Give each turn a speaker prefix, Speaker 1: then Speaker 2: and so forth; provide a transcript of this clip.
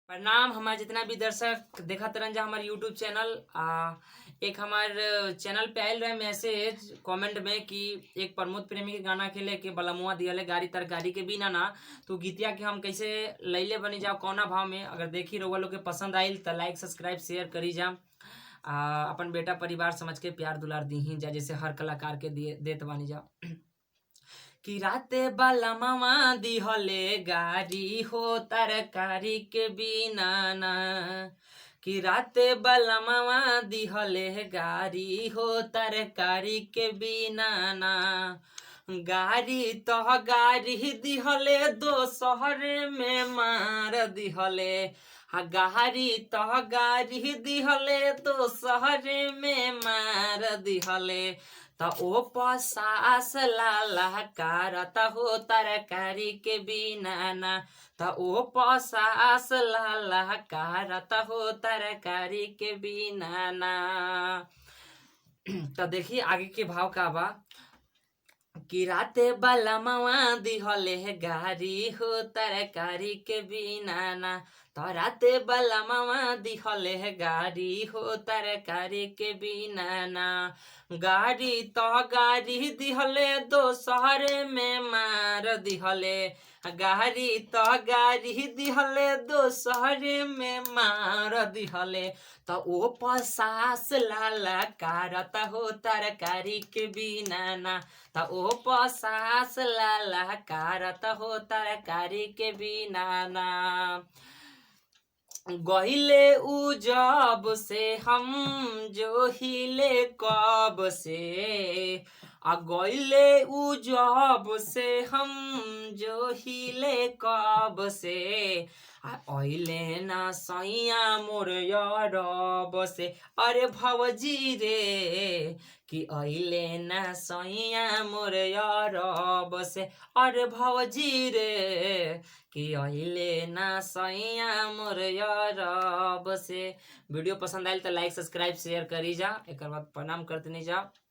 Speaker 1: प्रणाम हमारे जितना भी दर्शक देखा तरन जा हमारे यूट्यूब चैनल एक हमारे चैनल पे आयल रहे मैसेज कमेंट में कि एक प्रमोद प्रेमी के गाना के लेके बलमुआ दियल है गाड़ी तरकारी के बिना ना तो गीतिया के हम कैसे लैले बनी जाओ कौना भाव में अगर देखी रहुआ लोग के पसंद आइल तो लाइक सब्सक्राइब शेयर करी जा अपन बेटा परिवार समझ के प्यार दुलार दी जा जैसे हर कलाकार के दिए देत बानी जा कि राते बाला मामा दिहले गारी हो तरकारी के बिना ना कि राते बाला मामा दिहले गारी हो तरकारी के बिना ना गारी तो गारी दिहले दो शहर में मार दिहले गारी तो गारी दिहले दो शहर में मार दिहले त ओ पसास लाला कारत हो तरकारी के बिना ना त ओ पसास लाला कारत हो तरकारी के बिना ना। तो देखिए आगे के भाव का बा कि राते बाला मामा दिहले गारी हो तरकारी के बिना ना तो राते बाला मामा दिहले गारी हो तरकारी के बिना ना गाड़ी तो गाड़ी दिहले दो शहर में मार दिहले गाड़ी तो गाड़ी दिहले दो शहर में मार दिहले तो ओ पसास लाला कारत हो तरकारी के बिना ना तो ओ पसास लाला कारत हो तरकारी के बिना ना। गहिले उ जब से हम जो हिले कब से गहिले उ जब से हम जो हिले कब से अइले ना सैया मोर यारब से अरे भवजी रे कि अइले ना सैया मोर यारब से अरे भवजी रे कि अइले ना सैया मोर यारब से। वीडियो पसंद आयल तो लाइक सब्सक्राइब शेयर करी जा एक बाद प्रणाम करते नहीं जाओ।